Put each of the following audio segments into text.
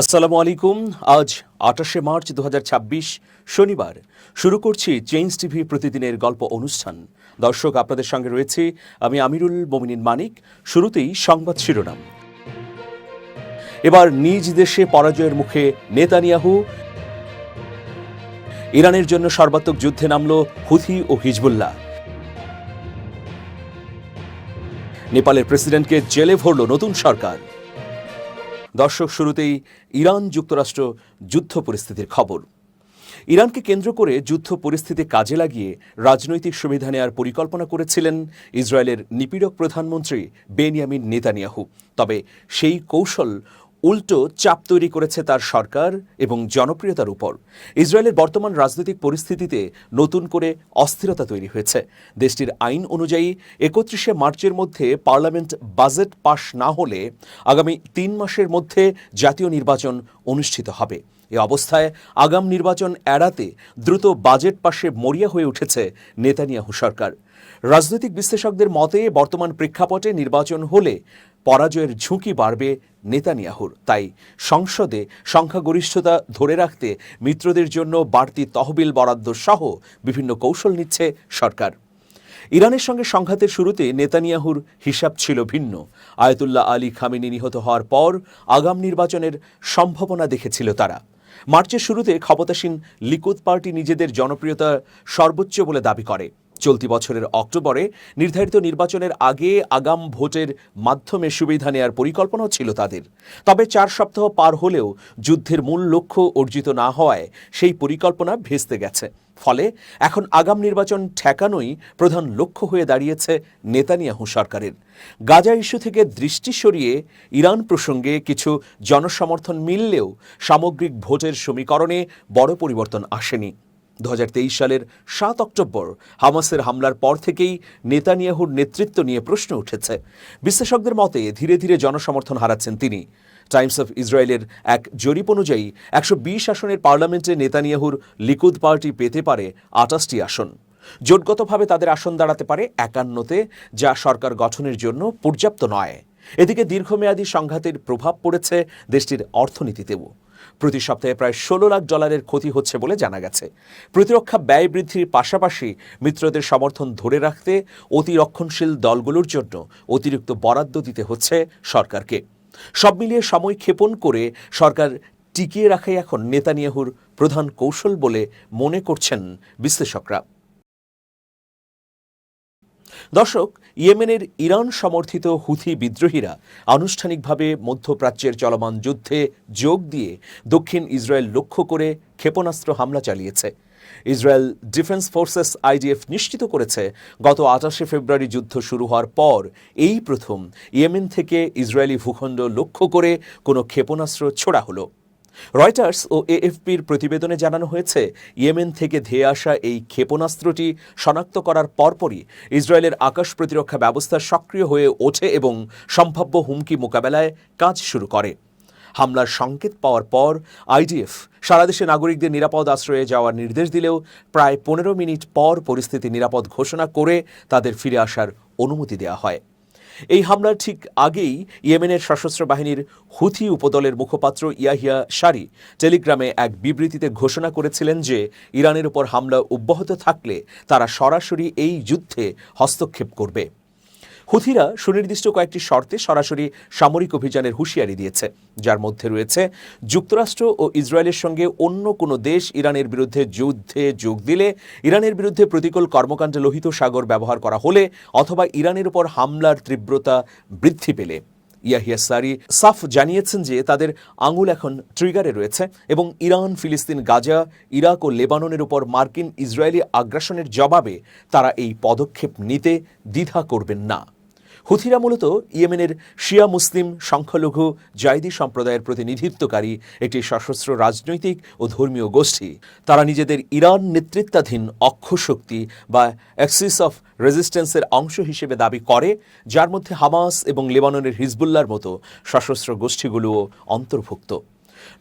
আসসালামু আলাইকুম। আজ ২৮শে মার্চ ২০২৬ শনিবার। শুরু করছি চেঞ্জ টিভি প্রতিদিনের গল্প অনুষ্ঠান। দর্শক, আপনাদের সঙ্গে রয়েছি আমি আমিরুল মোমিনিন মানিক। শুরুতেই সংবাদ শিরোনাম। এবার নিজ দেশে পরাজয়ের মুখে নেতানিয়াহু। ইরানের জন্য সর্বাত্মক যুদ্ধে নামল হুথি ও হিজবুল্লাহ। নেপালের প্রেসিডেন্টকে জেলে ভরল নতুন সরকার। দর্শক, শুরুতেই ইরান যুক্তরাষ্ট্র যুদ্ধ পরিস্থিতির খবর। ইরানকে কেন্দ্র করে যুদ্ধ পরিস্থিতি কাজে লাগিয়ে রাজনৈতিক সুবিধা নেওয়ার পরিকল্পনা করেছিলেন ইসরায়েলের নিপীড়ক প্রধানমন্ত্রী বেনিয়ামিন নেতানিয়াহু। তবে সেই কৌশল উল্টো চাপ তৈরি করেছে তার সরকার এবং জনপ্রিয়তার উপর। ইসরায়েলের বর্তমান রাজনৈতিক পরিস্থিতিতে নতুন করে অস্থিরতা তৈরি হয়েছে। দেশটির আইন অনুযায়ী ৩১শে মার্চের মধ্যে পার্লামেন্ট বাজেট পাশ না হলে আগামী ৩ মাসের মধ্যে জাতীয় নির্বাচন অনুষ্ঠিত হবে। এ অবস্থায় আগাম নির্বাচন এড়াতে দ্রুত বাজেট পাশে মরিয়া হয়ে উঠেছে নেতানিয়াহু সরকার। রাজনৈতিক বিশ্লেষকদের মতে বর্তমান প্রেক্ষাপটে নির্বাচন হলে পরাজয়ের ঝুঁকি বাড়বে নেতানিয়াহুর। তাই সংসদে সংখ্যাগরিষ্ঠতা ধরে রাখতে মিত্রদের জন্য বাড়তি তহবিল বরাদ্দ সহ বিভিন্ন কৌশল নিচ্ছে সরকার। ইরানের সঙ্গে সংঘাতের শুরুতে নেতানিয়াহুর হিসাব ছিল ভিন্ন। আয়াতুল্লাহ আলী খামেনি নিহত হওয়ার পর আগাম নির্বাচনের সম্ভাবনা দেখেছিল তারা। মার্চের শুরুতে ক্ষমতাসীন লিকুদ পার্টি নিজেদের জনপ্রিয়তা সর্বোচ্চ বলে দাবি করে। চলতি বছরের অক্টোবরে নির্ধারিত নির্বাচনের আগে আগাম ভোটের মাধ্যমে সুবিধা নেয়ার পরিকল্পনাও ছিল তাদের। তবে 4 সপ্তাহ পার হলেও যুদ্ধের মূল লক্ষ্য অর্জিত না হওয়ায় সেই পরিকল্পনা ভেস্তে গেছে। ফলে এখন আগাম নির্বাচন ঠেকানোই প্রধান লক্ষ্য হয়ে দাঁড়িয়েছে নেতানিয়াহু সরকারের। গাজা ইস্যু থেকে দৃষ্টি সরিয়ে ইরান প্রসঙ্গে কিছু জনসমর্থন মিললেও সামগ্রিক ভোটের সমীকরণে বড় পরিবর্তন আসেনি। 2023 সালের 7 অক্টোবর হামাসের হামলার পর থেকেই নেতানিয়াহুর নেতৃত্ব নিয়ে প্রশ্ন উঠেছে। বিশ্লেষকদের মতে ধীরে ধীরে জনসমর্থন হারাচ্ছেন তিনি। টাইমস অফ ইসরায়েলের এক জরিপ অনুযায়ী 120 আসনের পার্লামেন্টে নেতানিয়াহুর লিকুদ পার্টি পেতে পারে 28টি আসন। জোটগতভাবে তাদের আসন দাঁড়াতে পারে 51তে, যা সরকার গঠনের জন্য পর্যাপ্ত নয়। এদিকে দীর্ঘমেয়াদী সংঘাতের প্রভাব পড়েছে দেশটির অর্থনীতিতেও। প্রতি সপ্তাহে প্রায় $16 লাখ ক্ষতি হচ্ছে বলে জানা গেছে। প্রতিরক্ষা ব্যয় বৃদ্ধির পাশাপাশি মিত্রদের সমর্থন ধরে রাখতে অতিরক্ষণশীল দলগুলোর জন্য অতিরিক্ত বরাদ্দ দিতে হচ্ছে সরকারকে। সব মিলিয়ে সময় ক্ষেপণ করে সরকার টিকিয়ে রাখাই এখন নেতানিয়াহুর প্রধান কৌশল বলে মনে করছেন বিশ্লেষকরা। দর্শক, ইয়েমেনের ইরান সমর্থিত হুথি বিদ্রোহীরা আনুষ্ঠানিকভাবে মধ্যপ্রাচ্যের চলমান যুদ্ধে যোগ দিয়ে দক্ষিণ ইসরায়েল লক্ষ্য করে ক্ষেপণাস্ত্র হামলা চালিয়েছে। ইসরায়েল ডিফেন্স ফোর্সেস IDF নিশ্চিত করেছে, গত 28শে ফেব্রুয়ারি যুদ্ধ শুরু হওয়ার পর এই প্রথম ইয়েমেন থেকে ইসরায়েলি ভূখণ্ড লক্ষ্য করে কোনো ক্ষেপণাস্ত্র ছোড়া হলো। রয়টার্স ও AFPর প্রতিবেদনে জানানো হয়েছে, ইয়েমেন থেকে ধেয়ে আসা এই ক্ষেপণাস্ত্রটি শনাক্ত করার পরপরই ইসরায়েলের আকাশ প্রতিরক্ষা ব্যবস্থা সক্রিয় হয়ে ওঠে এবং সম্ভাব্য হুমকি মোকাবেলায় কাজ শুরু করে। হামলার সংকেত পাওয়ার পর IDF সারা দেশে নাগরিকদের নিরাপদ আশ্রয়ে যাওয়ার নির্দেশ দিলেও প্রায় 15 মিনিট পর পরিস্থিতি নিরাপদ ঘোষণা করে তাদের ফিরে আসার অনুমতি দেওয়া হয়। এই হামলার ঠিক আগেই ইয়েমেনের সশস্ত্র বাহিনীর হুথি উপদলের মুখপাত্র ইয়াহিয়া সারি টেলিগ্রামে এক বিবৃতিতে ঘোষণা করেছিলেন যে ইরানের উপর হামলা অব্যাহত থাকলে তারা সরাসরি এই যুদ্ধে হস্তক্ষেপ করবে। হুথিরা সুনির্দিষ্ট কয়েকটি শর্তে সরাসরি সামরিক অভিযানের হুঁশিয়ারি দিয়েছে, যার মধ্যে রয়েছে যুক্তরাষ্ট্র ও ইসরায়েলের সঙ্গে অন্য কোনো দেশ ইরানের বিরুদ্ধে যুদ্ধে যোগ দিলে, ইরানের বিরুদ্ধে প্রতিকূল কর্মকাণ্ডে লোহিত সাগর ব্যবহার করা হলে, অথবা ইরানের উপর হামলার তীব্রতা বৃদ্ধি পেলে। ইয়াহিয়া সারি সাফ জানিয়েছেন যে তাদের আঙুল এখন ট্রিগারে রয়েছে এবং ইরান, ফিলিস্তিন, গাজা, ইরাক ও লেবাননের উপর মার্কিন ইসরায়েলি আগ্রাসনের জবাবে তারা এই পদক্ষেপ নিতে দ্বিধা করবেন না। হুথিরা মূলত ইয়েমেনের শিয়া মুসলিম সংখ্যালঘু জাইদি সম্প্রদায়ের প্রতিনিধিত্বকারী একটি সশস্ত্র রাজনৈতিক ও ধর্মীয় গোষ্ঠী। তারা নিজেদের ইরান নেতৃত্বাধীন অক্ষশক্তি বা অ্যাক্সিস অফ রেজিস্ট্যান্সের অংশ হিসেবে দাবি করে, যার মধ্যে হামাস এবং লেবাননের হিজবুল্লাহর মতো সশস্ত্র গোষ্ঠীগুলোও অন্তর্ভুক্ত।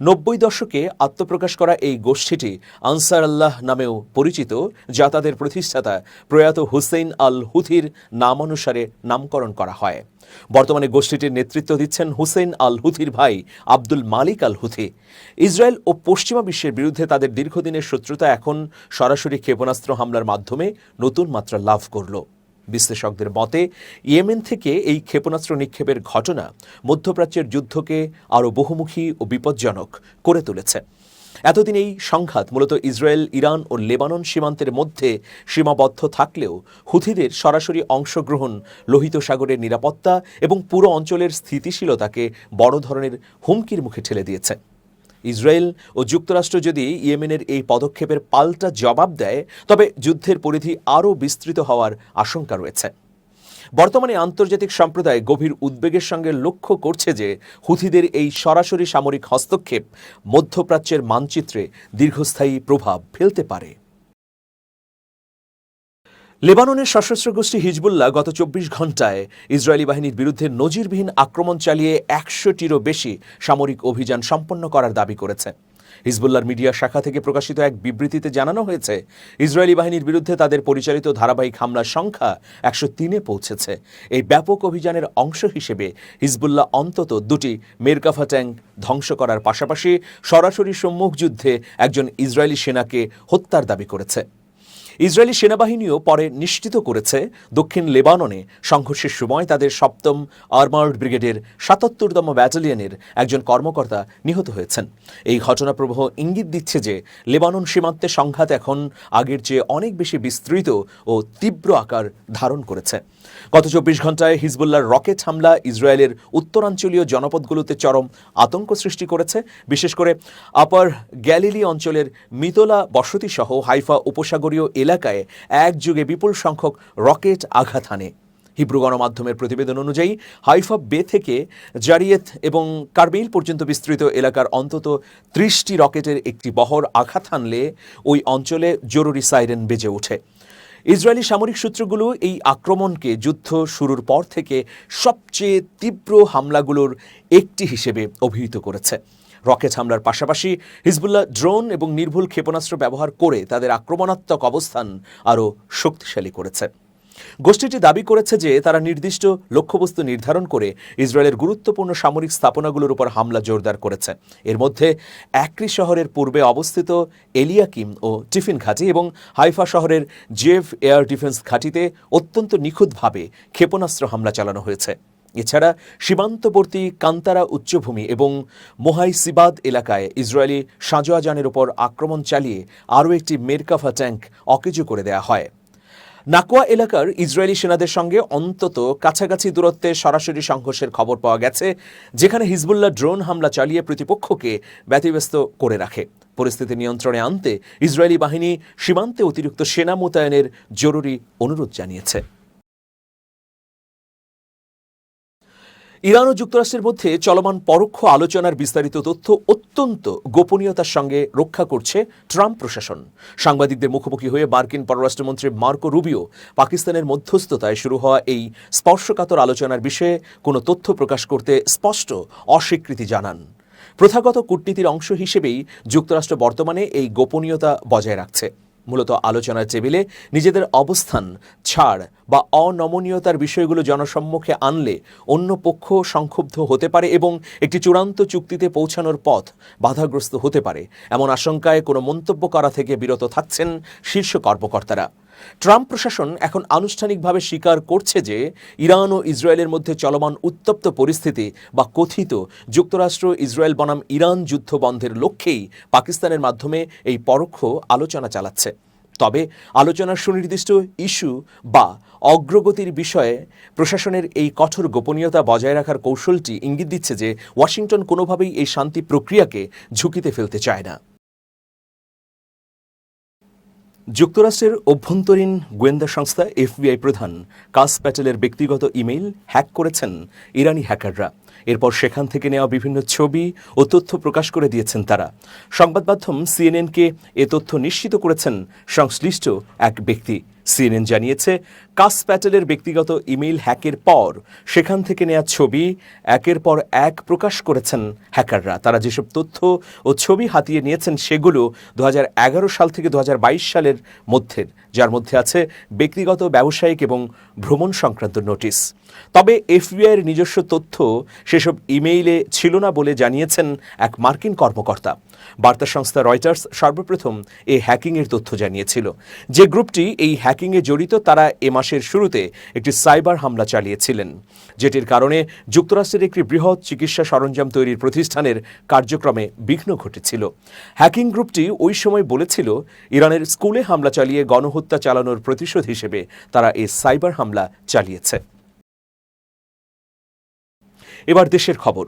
90 দশকে আত্মপ্রকাশ করা এই গোষ্ঠীটি আনসার আল্লাহ নামেও পরিচিত, যা তাদের প্রতিষ্ঠাতা প্রয়াত হুসেইন আল হুথির নামানুসারে নামকরণ করা হয়। বর্তমানে গোষ্ঠীটির নেতৃত্ব দিচ্ছেন হুসেইন আল হুথির ভাই আব্দুল মালিক আল হুথি। ইসরায়েল ও পশ্চিমা বিশ্বের বিরুদ্ধে তাদের দীর্ঘদিনের শত্রুতা এখন সরাসরি ক্ষেপণাস্ত্র হামলার মাধ্যমে নতুন মাত্রা লাভ করল। বিশ্লেষকদের মতে ইয়েমেন থেকে এই ক্ষেপণাস্ত্র নিক্ষেপের ঘটনা মধ্যপ্রাচ্যের যুদ্ধকে আরও বহুমুখী ও বিপজ্জনক করে তুলেছে। এতদিন এই সংঘাত মূলত ইসরায়েল, ইরান ও লেবানন সীমান্তের মধ্যে সীমাবদ্ধ থাকলেও হুথিদের সরাসরি অংশগ্রহণ লোহিত সাগরের নিরাপত্তা এবং পুরো অঞ্চলের স্থিতিশীলতাকে বড় ধরনের হুমকির মুখে ঠেলে দিয়েছে। ইসরায়েল ও যুক্তরাষ্ট্র যদি ইয়েমেনের এই পদক্ষেপের পাল্টা জবাব দেয়, তবে যুদ্ধের পরিধি আরও বিস্তৃত হওয়ার আশঙ্কা রয়েছে। বর্তমানে আন্তর্জাতিক সম্প্রদায় গভীর উদ্বেগের সঙ্গে লক্ষ্য করছে যে হুথিদের এই সরাসরি সামরিক হস্তক্ষেপ মধ্যপ্রাচ্যের মানচিত্রে দীর্ঘস্থায়ী প্রভাব ফেলতে পারে। লেবাননের সশস্ত্র গোষ্ঠী হিজবুল্লাহ গত 24 ঘণ্টায় ইসরায়েলি বাহিনীর বিরুদ্ধে নজিরবিহীন আক্রমণ চালিয়ে 100টিরও বেশি সামরিক অভিযান সম্পন্ন করার দাবি করেছে। হিজবুল্লাহর মিডিয়া শাখা থেকে প্রকাশিত এক বিবৃতিতে জানানো হয়েছে, ইসরায়েলি বাহিনীর বিরুদ্ধে তাদের পরিচালিত ধারাবাহিক হামলার সংখ্যা 103-এ পৌঁছেছে। এই ব্যাপক অভিযানের অংশ হিসেবে হিজবুল্লাহ অন্তত 2টি মেরকাফা ট্যাঙ্ক ধ্বংস করার পাশাপাশি সরাসরি সম্মুখ যুদ্ধে একজন ইসরায়েলি সেনাকে হত্যার দাবি করেছে। ইসরায়েলি সেনাবাহিনীও পরে নিশ্চিত করেছে দক্ষিণ লেবাননে সংঘর্ষের সময় তাদের 7ম আর্মার্ড ব্রিগেডের 77তম ব্যাটালিয়নের একজন কর্মকর্তা নিহত হয়েছেন। এই ঘটনাপ্রবাহ ইঙ্গিত দিচ্ছে যে লেবানন সীমান্তে সংঘাত এখন আগের চেয়ে অনেক বেশি বিস্তৃত ও তীব্র আকার ধারণ করেছে। গত 24 ঘণ্টায় হিজবুল্লাহর রকেট হামলা ইসরায়েলের উত্তরাঞ্চলীয় জনপদগুলোতে চরম আতঙ্ক সৃষ্টি করেছে। বিশেষ করে আপার গ্যালিলি অঞ্চলের মিতোলা বসতিসহ হাইফা উপসাগরীয় এলাকায় একযোগে বিপুল সংখ্যক রকেট আঘাত হানে। হিব্রু গণমাধ্যমের প্রতিবেদন অনুযায়ী হাইফা বে থেকে জারিয়েত এবং কারমেইল পর্যন্ত বিস্তৃত এলাকার অন্তত 30টি রকেটের একটি বহর আঘাত হানলে ওই অঞ্চলে জরুরি সাইরেন বেজে ওঠে। ইসরায়েলি সামরিক সূত্রগুলো এই আক্রমণকে যুদ্ধ শুরুর পর থেকে সবচেয়ে তীব্র হামলাগুলোর একটি হিসেবে অভিহিত করেছে। রকেট হামলার পাশাপাশি হিজবুল্লাহ ড্রোন এবং নির্ভুল ক্ষেপণাস্ত্র ব্যবহার করে তাদের আক্রমণাত্মক অবস্থান আরও শক্তিশালী করেছে। গোষ্ঠীটি দাবি করেছে যে তারা নির্দিষ্ট লক্ষ্যবস্তু নির্ধারণ করে ইসরায়েলের গুরুত্বপূর্ণ সামরিক স্থাপনাগুলোর উপর হামলা জোরদার করেছে। এর মধ্যে অ্যাক্রি শহরের পূর্বে অবস্থিত এলিয়াকিম ও টিফিন ঘাঁটি এবং হাইফা শহরের জেভ এয়ার ডিফেন্স ঘাঁটিতে অত্যন্ত নিখুঁতভাবে ক্ষেপণাস্ত্র হামলা চালানো হয়েছে। এছাড়া সীমান্তবর্তী কান্তারা উচ্চভূমি এবং মোহাইসিবাদ এলাকায় ইসরায়েলি সাঁজোয়াজানের ওপর আক্রমণ চালিয়ে আরও একটি মেরকাফা ট্যাঙ্ক অকেজো করে দেওয়া হয়। নাকোয়া এলাকার ইসরায়েলি সেনাদের সঙ্গে অন্তত কাছাকাছি দূরত্বে সরাসরি সংঘর্ষের খবর পাওয়া গেছে, যেখানে হিজবুল্লাহ ড্রোন হামলা চালিয়ে প্রতিপক্ষকে ব্যতিব্যস্ত করে রাখে। পরিস্থিতি নিয়ন্ত্রণে আনতে ইসরায়েলি বাহিনী সীমান্তে অতিরিক্ত সেনা মোতায়েনের জরুরি অনুরোধ জানিয়েছে। ইরান ও যুক্তরাষ্ট্রের মধ্যে চলমান পরোক্ষ আলোচনার বিস্তারিত তথ্য অত্যন্ত গোপনীয়তার সঙ্গে রক্ষা করছে ট্রাম্প প্রশাসন। সাংবাদিকদের মুখোমুখি হয়ে মার্কিন পররাষ্ট্রমন্ত্রী মার্কো রুবিও পাকিস্তানের মধ্যস্থতায় শুরু হওয়া এই স্পর্শকাতর আলোচনার বিষয়ে কোনো তথ্য প্রকাশ করতে স্পষ্ট অস্বীকৃতি জানান। প্রথাগত কূটনীতির অংশ হিসেবেই যুক্তরাষ্ট্র বর্তমানে এই গোপনীয়তা বজায় রাখছে। মূলত আলোচনার টেবিলে নিজেদের অবস্থান ছাড় বা অনমনীয়তার বিষয়গুলো জনসম্মুখে আনলে অন্য পক্ষ সংক্ষুব্ধ হতে পারে এবং একটি চূড়ান্ত চুক্তিতে পৌঁছানোর পথ বাধাগ্রস্ত হতে পারে, এমন আশঙ্কায় কোনো মন্তব্য করা থেকে বিরত থাকছেন শীর্ষ কর্মকর্তারা। ট্রাম্প প্রশাসন এখন আনুষ্ঠানিকভাবে স্বীকার করছে যে ইরান ও ইসরায়েলের মধ্যে চলমান উত্তপ্ত পরিস্থিতি বা কথিত যুক্তরাষ্ট্র ইসরায়েল বনাম ইরান যুদ্ধ বন্ধের লক্ষ্যেই পাকিস্তানের মাধ্যমে এই পরোক্ষ আলোচনা চালাচ্ছে। তবে আলোচনার সুনির্দিষ্ট ইস্যু বা অগ্রগতির বিষয়ে প্রশাসনের এই কঠোর গোপনীয়তা বজায় রাখার কৌশলটি ইঙ্গিত দিচ্ছে যে ওয়াশিংটন কোনোভাবেই এই শান্তি প্রক্রিয়াকে ঝুঁকিতে ফেলতে চায় না। যুক্তরাষ্ট্রের অভ্যন্তরীণ গোয়েন্দা সংস্থা এফবিআই প্রধান কাস প্যাটেলের ব্যক্তিগত ইমেইল হ্যাক করেছেন ইরানি হ্যাকাররা। এরপর সেখান থেকে নেওয়া বিভিন্ন ছবি ও তথ্য প্রকাশ করে দিয়েছেন তারা। সংবাদ মাধ্যম সিএনএনকে এ তথ্য নিশ্চিত করেছেন সংশ্লিষ্ট এক ব্যক্তি। সিএনএন জানিয়েছে, কাস প্যাটেলের ব্যক্তিগত ইমেইল হ্যাকের পর সেখান থেকে নেওয়া ছবি একের পর এক প্রকাশ করেছেন হ্যাকাররা। তারা যেসব তথ্য ও ছবি হাতিয়ে নিয়েছেন সেগুলো 2011 সাল থেকে 2022 সালের মধ্যের, যার মধ্যে আছে ব্যক্তিগত, ব্যবসায়িক এবং ভ্রমণ সংক্রান্ত নোটিশ। তবে এফবিআইয়ের নিজস্ব তথ্য সেসব ইমেইলে ছিল না বলে জানিয়েছেন এক মার্কিন কর্মকর্তা। বার্তা সংস্থা রয়টার্স সর্বপ্রথম এই হ্যাকিংয়ের তথ্য জানিয়েছিল। যে গ্রুপটি এই হ্যাকিংয়ে জড়িত তারা এ মাসের শুরুতে একটি সাইবার হামলা চালিয়েছিলেন, যেটির কারণে যুক্তরাষ্ট্রের একটি বৃহৎ চিকিৎসা সরঞ্জাম তৈরির প্রতিষ্ঠানের কার্যক্রমে বিঘ্ন ঘটেছিল। হ্যাকিং গ্রুপটি ওই সময় বলেছিল, ইরানের স্কুলে হামলা চালিয়ে গণহত্যা চালানোর প্রতিশোধ হিসেবে তারা এই সাইবার হামলা চালিয়েছে। এবার দেশের খবর।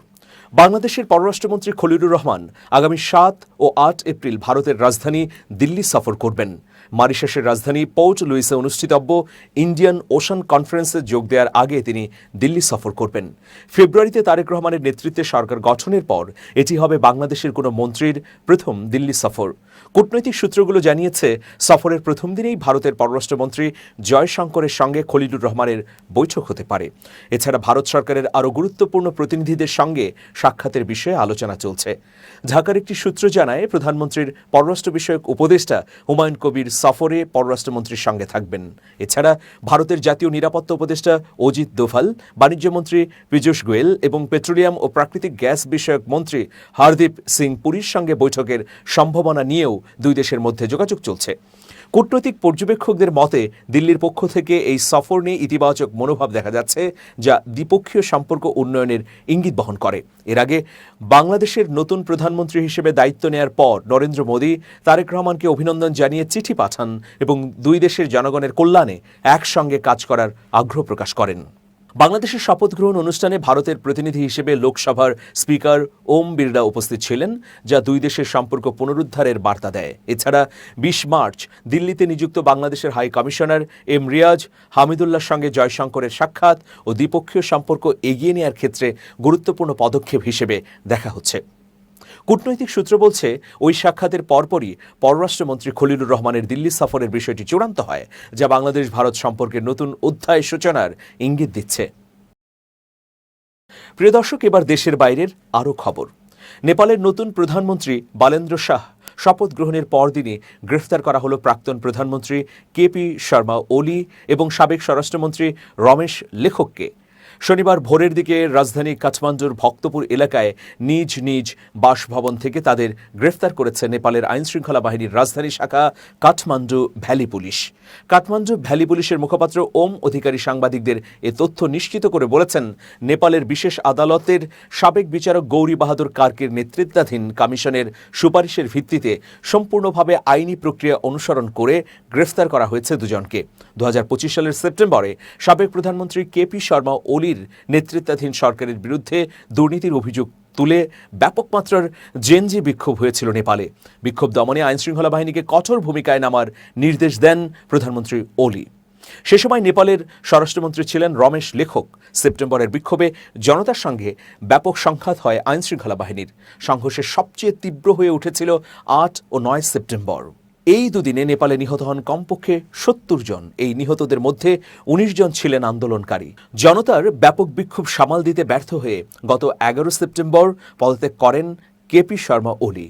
বাংলাদেশের পররাষ্ট্রমন্ত্রী খলিলুর রহমান আগামী 7 ও 8 এপ্রিল ভারতের রাজধানী দিল্লি সফর করবেন। মরিশাসের রাজধানী পোর্ট লুইসে অনুষ্ঠিতব্য ইন্ডিয়ান ওশান কনফারেন্সে যোগ দেওয়ার আগে তিনি দিল্লি সফর করবেন। ফেব্রুয়ারিতে তারেক রহমানের নেতৃত্বে সরকার গঠনের পর এটি হবে বাংলাদেশের কোনো মন্ত্রীর প্রথম দিল্লি সফর। কূটনৈতিক সূত্রগুলো জানিয়েছে, সফরের প্রথম দিনেই ভারতের পররাষ্ট্রমন্ত্রী জয়শঙ্করের সঙ্গে খলিলুর রহমানের বৈঠক হতে পারে। এছাড়া ভারত সরকারের আরও গুরুত্বপূর্ণ প্রতিনিধিদের সঙ্গে সাক্ষাতের বিষয়ে আলোচনা চলছে। ঢাকার একটি সূত্র জানায়, প্রধানমন্ত্রীর পররাষ্ট্র বিষয়ক উপদেষ্টা হুমায়ুন কবির সফরে পররাষ্ট্রমন্ত্রীর সঙ্গে থাকবেন। এছাড়া ভারতের জাতীয় নিরাপত্তা উপদেষ্টা অজিত দোভাল, বাণিজ্যমন্ত্রী পীযূষ গোয়েল এবং পেট্রোলিয়াম ও প্রাকৃতিক গ্যাস বিষয়ক মন্ত্রী হরদীপ সিং পুরীর সঙ্গে বৈঠকের সম্ভাবনা নিয়েও দুই দেশের মধ্যে যোগাযোগ চলছে। কূটনৈতিক পর্যবেক্ষকদের মতে, দিল্লির পক্ষ থেকে এই সফর নিয়ে ইতিবাচক মনোভাব দেখা যাচ্ছে, যা দ্বিপক্ষীয় সম্পর্ক উন্নয়নের ইঙ্গিত বহন করে। এর আগে বাংলাদেশের নতুন প্রধানমন্ত্রী হিসেবে দায়িত্ব নেয়ার পর নরেন্দ্র মোদী তারেক রহমানকে অভিনন্দন জানিয়ে চিঠি পাঠান এবং দুই দেশের জনগণের কল্যাণে একসঙ্গে কাজ করার আগ্রহ প্রকাশ করেন। বাংলাদেশের শপথ গ্রহণ অনুষ্ঠানে ভারতের প্রতিনিধি হিসেবে লোকসভার স্পিকার ওম বিড়লা উপস্থিত ছিলেন, যা দুই দেশের সম্পর্ক পুনরুদ্ধারের বার্তা দেয়। এছাড়া 20 মার্চ দিল্লিতে নিযুক্ত বাংলাদেশের হাই কমিশনার এম রিয়াজ হামিদুল্লাহর সঙ্গে জয়শঙ্করের সাক্ষাৎ ও দ্বিপক্ষীয় সম্পর্ক এগিয়ে নেওয়ার ক্ষেত্রে গুরুত্বপূর্ণ পদক্ষেপ হিসেবে দেখা হচ্ছে। কূটনৈতিক সূত্র বলছে, ওই সাক্ষাতের পরপরই পররাষ্ট্রমন্ত্রী খলিলুর রহমানের দিল্লি সফরের বিষয়টি চূড়ান্ত হয়, যা বাংলাদেশ ভারত সম্পর্কের নতুন অধ্যায় সূচনার ইঙ্গিত দিচ্ছে। প্রিয় দর্শক, এবার দেশের বাইরের আরও খবর। নেপালের নতুন প্রধানমন্ত্রী বালেন্দ্র শাহ শপথ গ্রহণের পরদিনই গ্রেফতার করা হলো প্রাক্তন প্রধানমন্ত্রী কেপি শর্মা ওলি এবং সাবেক স্বরাষ্ট্রমন্ত্রী রমেশ লেখককে। শনিবার ভোরের দিকে রাজধানী কাঠমান্ডুর ভক্তপুর এলাকায় নিজ নিজ বাসভবন থেকে তাদের গ্রেফতার করেছে নেপালের আইনশৃঙ্খলা বাহিনীর রাজধানী শাখা Kathmandu valley police. Kathmandu valley পুলিশের মুখপাত্র ওম অধিকারী সাংবাদিকদের এ তথ্য নিশ্চিত করে বলেছেন, নেপালের বিশেষ আদালতের সাবেক বিচারক গৌরী বাহাদুর কার্কের নেতৃত্বাধীন কমিশনের সুপারিশের ভিত্তিতে সম্পূর্ণভাবে আইনি প্রক্রিয়া অনুসরণ করে গ্রেফতার করা হয়েছে দুজনকে। 2025 সালের সেপ্টেম্বরে সাবেক প্রধানমন্ত্রী কেপি শর্মা ওলির নেতৃত্বাধীন সরকারের বিরুদ্ধে দুর্নীতির অভিযোগ তুলে ব্যাপক মাত্রার জেনজি বিক্ষোভ হয়েছিল নেপালে। বিক্ষোভ দমনে আইনশৃঙ্খলা বাহিনীকে কঠোর ভূমিকায় নামার নির্দেশ দেন প্রধানমন্ত্রী ওলি। সে সময় নেপালের স্বরাষ্ট্রমন্ত্রী ছিলেন রমেশ লেখক। সেপ্টেম্বরের বিক্ষোভে জনতার সঙ্গে ব্যাপক সংঘাত হয় আইনশৃঙ্খলা বাহিনীর। সংঘর্ষের সবচেয়ে তীব্র হয়ে উঠেছিল 8 ও 9 সেপ্টেম্বর। এই দুদিনে নেপালে নিহত হন কমপক্ষে 70 জন। এই নিহতদের মধ্যে 19 জন ছিলেন আন্দোলনকারী। জনতার ব্যাপক বিক্ষোভ সামাল দিতে ব্যর্থ হয়ে গত 11 সেপ্টেম্বর পদত্যাগ করেন কেপি শর্মা ওলি।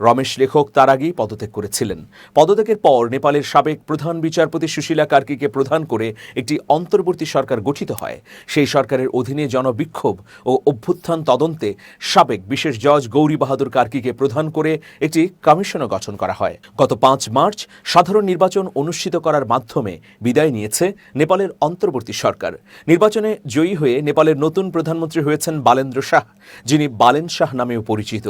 রমেশ লেখক তার আগেই পদত্যাগ করেছিলেন। পদত্যাগের পর নেপালের সাবেক প্রধান বিচারপতি সুশীলা কার্কিকে প্রধান করে একটি অন্তর্বর্তী সরকার গঠিত হয়। সেই সরকারের অধীনে জনবিক্ষোভ ও অভ্যুত্থান তদন্তে সাবেক বিশেষ জজ গৌরী বাহাদুর কার্কিকে প্রধান করে একটি কমিশনও গঠন করা হয়। গত 5 মার্চ সাধারণ নির্বাচন অনুষ্ঠিত করার মাধ্যমে বিদায় নিয়েছে নেপালের অন্তর্বর্তী সরকার। নির্বাচনে জয়ী হয়ে নেপালের নতুন প্রধানমন্ত্রী হয়েছেন বালেন্দ্র শাহ, যিনি বালেন শাহ নামেও পরিচিত।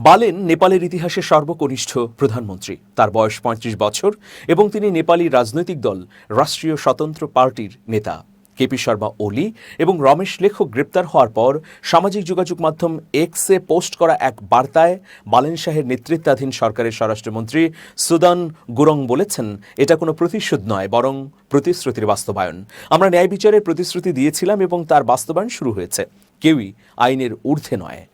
বালেন নেপালের ইতিহাসে সর্বকনিষ্ঠ প্রধানমন্ত্রী। তার বয়স 35 বছর এবং তিনি নেপালি রাজনৈতিক দল রাষ্ট্রীয় স্বতন্ত্র পার্টির নেতা। কেপি শর্মা ওলি এবং রমেশ লেখক গ্রেপ্তার হওয়ার পর সামাজিক যোগাযোগ মাধ্যম এক্সে পোস্ট করা এক বার্তায় বালেন শাহের নেতৃত্বাধীন সরকারের স্বরাষ্ট্রমন্ত্রী সুদান গুরং বলেছেন, এটা কোনো প্রতিশোধ নয়, বরং প্রতিশ্রুতির বাস্তবায়ন। আমরা ন্যায় বিচারের প্রতিশ্রুতি দিয়েছিলাম এবং তার বাস্তবায়ন শুরু হয়েছে। কেউই আইনের ঊর্ধ্বে নয়।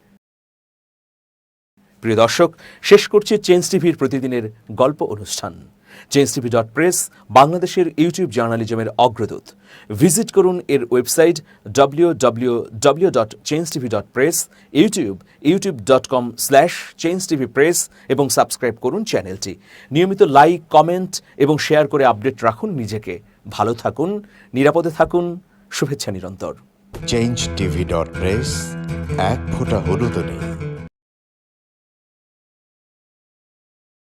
প্রিয় দর্শক, শেষ করছি চেঞ্জ টিভির প্রতিদিনের গল্প অনুষ্ঠান। changetv.press বাংলাদেশের ইউটিউব জার্নালিজমের অগ্রদূত। ভিজিট করুন এর ওয়েবসাইট www.changetv.press, ইউটিউব youtube.com/changetvpress এবং সাবস্ক্রাইব করুন চ্যানেলটি। নিয়মিত লাইক, কমেন্ট এবং শেয়ার করে আপডেট রাখুন নিজেকে। ভালো থাকুন, নিরাপদে থাকুন। শুভেচ্ছা নিরন্তর। changetv.press, এক ফোঁটা হলুদও নেই।